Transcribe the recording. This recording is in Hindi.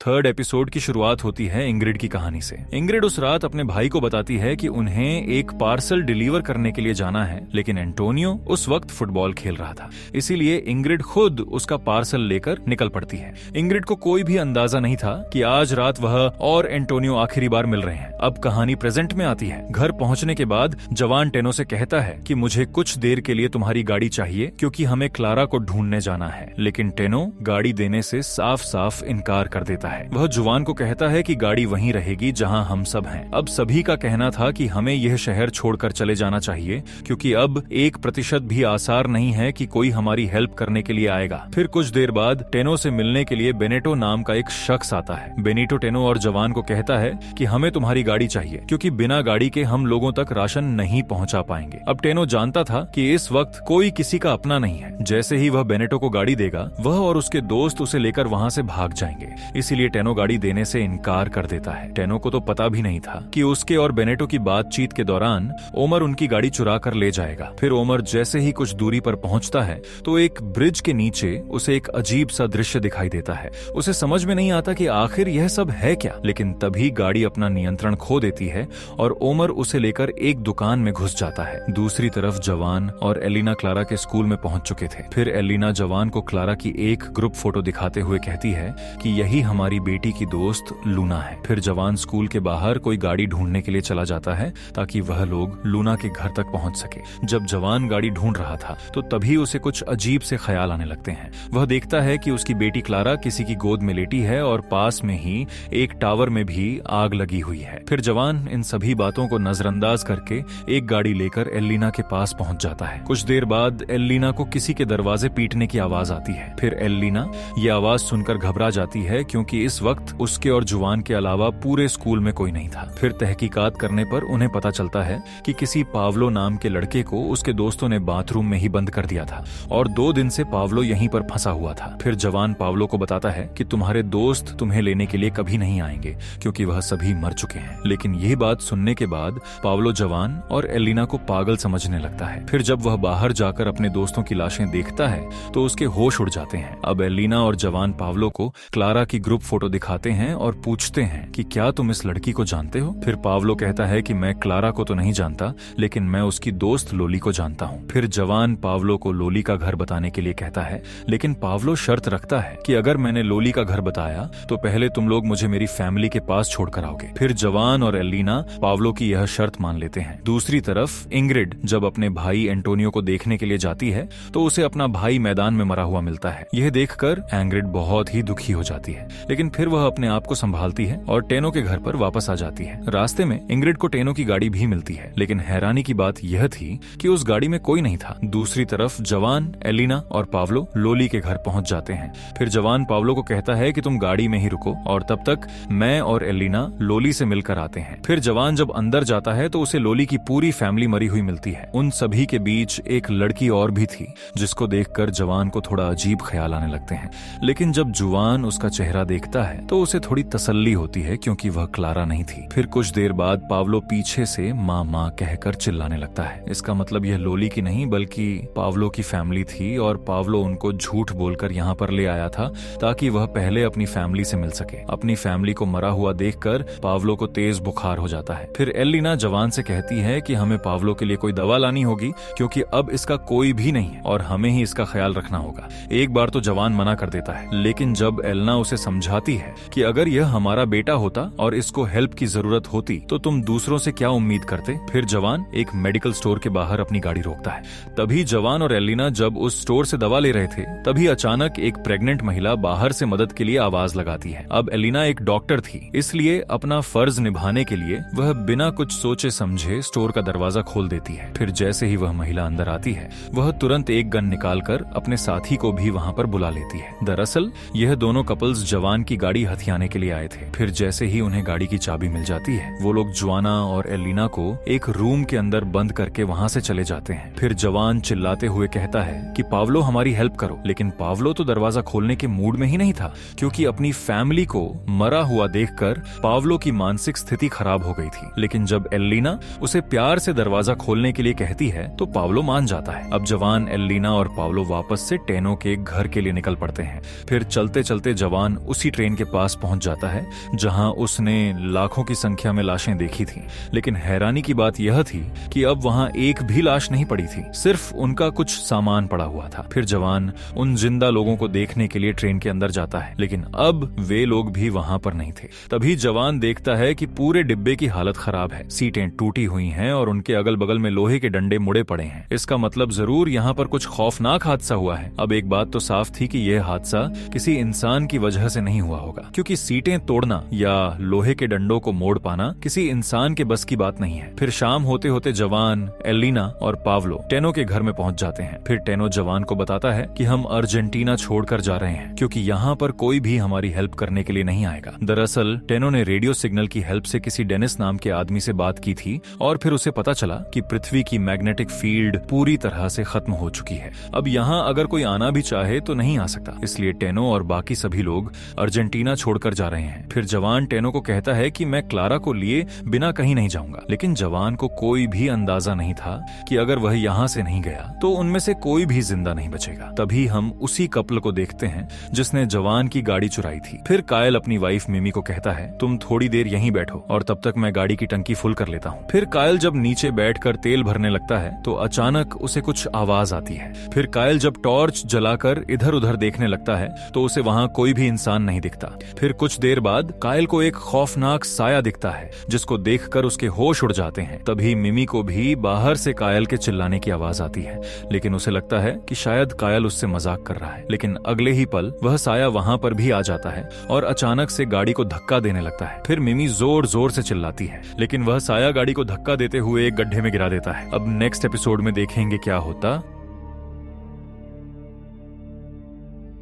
थर्ड एपिसोड की शुरुआत होती है इंग्रिड की कहानी से। इंग्रिड उस रात अपने भाई को बताती है कि उन्हें एक पार्सल डिलीवर करने के लिए जाना है, लेकिन एंटोनियो उस वक्त फुटबॉल खेल रहा था, इसीलिए इंग्रिड खुद उसका पार्सल लेकर निकल पड़ती है। इंग्रिड को कोई भी अंदाजा नहीं था कि आज रात वह और एंटोनियो आखिरी बार मिल रहे हैं। अब कहानी प्रेजेंट में आती है। घर पहुंचने के बाद जवान टेनो से कहता है कि मुझे कुछ देर के लिए तुम्हारी गाड़ी चाहिए क्योंकि हमें क्लारा को ढूंढने जाना है, लेकिन टेनो गाड़ी देने से साफ साफ इनकार कर देता है। वह जुवान को कहता है कि गाड़ी वहीं रहेगी जहां हम सब हैं। अब सभी का कहना था कि हमें यह शहर छोड़कर चले जाना चाहिए क्योंकि अब 1% भी आसार नहीं है कि कोई हमारी हेल्प करने के लिए आएगा। फिर कुछ देर बाद टेनो से मिलने के लिए बेनेटो नाम का एक शख्स आता है। बेनेटो टेनो और जवान को कहता है कि हमें तुम्हारी गाड़ी चाहिए क्योंकि बिना गाड़ी के हम लोगों तक राशन नहीं पहुंचा पाएंगे। अब टेनो जानता था कि इस वक्त कोई किसी का अपना नहीं है। जैसे ही वह बेनेटो को गाड़ी देगा, वह और उसके दोस्त उसे लेकर वहां से भाग जाएंगे, इसीलिए टेनो गाड़ी देने से इनकार कर देता है। टेनो को तो पता भी नहीं था कि उसके और बेनेटो की बातचीत के दौरान ओमर उनकी गाड़ी चुरा कर ले जाएगा। फिर ओमर जैसे ही कुछ दूरी पर पहुंचता है तो एक ब्रिज के नीचे उसे एक अजीब सा दृश्य दिखाई देता है। उसे समझ में नहीं आता कि आखिर यह सब है क्या, लेकिन तभी गाड़ी अपना नियंत्रण खो देती है और ओमर उसे लेकर एक दुकान में घुस जाता है। दूसरी तरफ जवान और एलिना क्लारा के स्कूल में पहुंच चुके थे। फिर एलिना जवान को क्लारा की एक ग्रुप फोटो दिखाते हुए कहती है कि यही हमारी बेटी की दोस्त लूना है। फिर जवान स्कूल के बाहर कोई गाड़ी ढूंढने के लिए चला जाता है ताकि वह लोग लूना के घर तक पहुंच सके। जब जवान गाड़ी ढूंढ रहा था तो तभी उसे कुछ अजीब से ख्याल आने लगते हैं। वह देखता है कि उसकी बेटी क्लारा किसी की गोद में लेटी है और पास में ही एक टावर में भी आग लगी हुई है। फिर जवान इन सभी बातों को नजरअंदाज करके एक गाड़ी लेकर एलिना के पास पहुंच जाता है। कुछ देर बाद एलिना को किसी के दरवाजे पीटने की आवाज आती है। फिर एलिना ये आवाज सुनकर घबरा जाती है क्योंकि इस वक्त उसके और जुवान के अलावा पूरे स्कूल में कोई नहीं था। फिर तहकीकात करने पर उन्हें पता चलता है कि किसी पावलो नाम के लड़के को उसके दोस्तों ने बाथरूम में ही बंद कर दिया था और 2 दिन से पावलो यहीं पर फंसा हुआ था। फिर जवान पावलो को बताता है कि तुम्हारे दोस्त तुम्हें लेने के लिए कभी नहीं आएंगे क्योंकि वह सभी मर चुके हैं। लेकिन यह बात सुनने के बाद पावलो जवान और एलिना को पागल समझने लगता है। फिर जब वह बाहर जाकर अपने दोस्तों की लाशें देखता है तो उसके होश उड़ जाते हैं। अब एलिना और जवान पावलो को क्लारा की ग्रुप फोटो दिखाते हैं और पूछते हैं कि क्या तुम इस लड़की को जानते हो। फिर पावलो कहता है कि मैं क्लारा को तो नहीं जानता, लेकिन मैं उसकी दोस्त लोली को जानता हूँ। फिर जवान पावलो को लोली का घर बताने के लिए कहता है, लेकिन पावलो शर्त रखता है कि अगर मैंने लोली का घर बताया तो पहले तुम लोग मुझे मेरी फैमिली के पास छोड़कर आओगे। फिर जवान और एलिना पावलो की यह शर्त मान लेते हैं। दूसरी तरफ इंग्रिड जब अपने भाई एंटोनियो को देखने के लिए जाती है तो उसे अपना भाई मैदान में मरा हुआ मिलता है। यह देखकर इंग्रिड बहुत ही दुखी हो जाती है, लेकिन फिर वह अपने आप को संभालती है और टेनो के घर पर वापस आ जाती है। रास्ते में इंग्रिड को टेनो की गाड़ी भी मिलती है, लेकिन हैरानी की बात यह थी कि उस गाड़ी में कोई नहीं था। दूसरी तरफ जवान, एलिना और पावलो लोली के घर पहुंच जाते हैं। फिर जवान पावलो को कहता है कि तुम गाड़ी में ही रुको और तब तक मैं और एलिना लोली से मिलकर आते हैं। फिर जवान जब अंदर जाता है तो उसे लोली की पूरी फैमिली मरी हुई मिलती है। उन सभी के बीच एक लड़की और भी थी जिसको देखकर जवान को थोड़ा अजीब ख्याल आने लगते हैं, लेकिन जब जुवान उसका चेहरा देखता है तो उसे थोड़ी तसल्ली होती है क्योंकि वह क्लारा नहीं थी। फिर कुछ देर बाद पावलो पीछे से माँ माँ कहकर चिल्लाने लगता है। इसका मतलब यह लोली की नहीं बल्कि पावलो की फैमिली थी और पावलो उनको झूठ बोलकर यहाँ पर ले आया था ताकि वह पहले अपनी फैमिली से मिल सके। अपनी फैमिली को मरा हुआ देखकर पावलो को तेज बुखार हो जाता है। फिर एलिना जवान से कहती है कि हमें पावलो के लिए कोई दवा लानी होगी क्योंकि अब इसका कोई भी नहीं है और हमें ही इसका ख्याल रखना होगा। एक बार तो जवान मना कर देता है, लेकिन जब एलिना उसे समझाती है कि अगर यह हमारा बेटा होता और इसको हेल्प की जरूरत होती तो तुम दूसरों से क्या उम्मीद करते। फिर जवान एक मेडिकल स्टोर के बाहर अपनी गाड़ी रोकता है। तभी जवान और एलिना जब उस स्टोर से दवा ले रहे थे तभी अचानक एक प्रेग्नेंट महिला बाहर से मदद के लिए आवाज लगाती है। अब एलिना एक डॉक्टर थी, इसलिए अपना फर्ज निभाने के लिए वह बिना कुछ सोचे समझे स्टोर का दरवाजा खोल देती है। फिर जैसे ही वह महिला अंदर आती है वह तुरंत एक गन निकालकर अपने साथी को भी वहां पर बुला लेती है। दरअसल यह दोनों कपल्स जवान की गाड़ी हथियाने के लिए आए थे। फिर जैसे ही उन्हें गाड़ी की चाबी मिल जाती है वो लोग जुआना और एलिना को एक रूम के अंदर बंद करके वहां से चले जाते हैं। फिर जवान चिल्लाते हुए कहता है कि पावलो हमारी हेल्प करो, लेकिन पावलो तो दरवाजा खोलने के मूड में ही नहीं था क्योंकि अपनी फैमिली को मरा हुआ देखकर पावलो की मानसिक स्थिति खराब हो गई थी। लेकिन जब एलिना उसे प्यार से दरवाजा खोलने के लिए कहती है तो पावलो मान जाता है। अब जवान, एलिना और पावलो वापस से टेनो के घर के लिए निकल पड़ते हैं। फिर चलते चलते जवान उसी ट्रेन के पास पहुंच जाता है जहां उसने लाखों की संख्या में लाशें देखी थीं। लेकिन हैरानी की बात यह थी कि अब वहां एक भी लाश नहीं पड़ी थी, सिर्फ उनका कुछ सामान पड़ा हुआ था। फिर जवान उन जिंदा लोगों को देखने के लिए ट्रेन के अंदर जाता है, लेकिन अब वे लोग भी वहां पर नहीं थे। तभी जवान देखता है कि पूरे डिब्बे की हालत खराब है, सीटें टूटी हुई हैं और उनके अगल बगल में लोहे के डंडे मुड़े पड़े हैं। इसका मतलब जरूर यहाँ पर कुछ खौफनाक हादसा हुआ है। अब एक बात तो साफ थी कि यह हादसा किसी इंसान की वजह से नहीं हुआ होगा, क्योंकि सीटें तोड़ना या लोहे के डंडों को मोड़ पाना किसी इंसान के बस की बात नहीं है। फिर शाम होते होते जवान, एलिना और पावलो टेनो के घर में पहुंच जाते हैं। फिर टेनो जवान को बताता है कि हम अर्जेंटीना छोड़कर जा रहे हैं, क्योंकि यहाँ पर कोई भी हमारी हेल्प करने के लिए नहीं आएगा। दरअसल टेनो ने रेडियो सिग्नल की हेल्प से किसी डेनिस नाम के आदमी से बात की थी और फिर उसे पता चला कि पृथ्वी की मैग्नेटिक फील्ड पूरी तरह से खत्म हो चुकी है। अब यहाँ अगर कोई आना भी चाहे तो नहीं आ सकता, इसलिए टेनो और बाकी सभी लोग अर्जेंटीना छोड़कर जा रहे हैं। फिर जवान टेनो को कहता है कि मैं क्लारा को लिए बिना कहीं नहीं जाऊंगा, लेकिन जवान को कोई भी अंदाजा नहीं था कि अगर वह यहाँ से नहीं गया तो उनमें से कोई भी जिंदा नहीं बचेगा। तभी हम उसी कपल को देखते हैं जिसने जवान की गाड़ी चुराई थी। फिर कायल अपनी वाइफ मिमी को कहता है, तुम थोड़ी देर यहीं बैठो और तब तक मैं गाड़ी की टंकी फुल कर लेता हूँ। फिर कायल जब नीचे बैठकर तेल भरने लगता है तो अचानक उसे कुछ आवाज आती है। फिर कायल जब टॉर्च जलाकर इधर उधर देखने लगता है तो उसे वहाँ कोई भी इंसान नहीं दिखता। फिर कुछ देर बाद कायल को एक खौफनाक साया दिखता है जिसको देखकर उसके होश उड़ जाते हैं। तभी मिमी को भी बाहर से कायल के चिल्लाने की आवाज आती है, लेकिन उसे लगता है कि शायद कायल उससे मजाक कर रहा है। लेकिन अगले ही पल वह साया वहां पर भी आ जाता है और अचानक से गाड़ी को धक्का देने लगता है। फिर मिमी जोर जोर से चिल्लाती है, लेकिन वह साया गाड़ी को धक्का देते हुए एक गड्ढे में गिरा देता है। अब नेक्स्ट एपिसोड में देखेंगे क्या होता।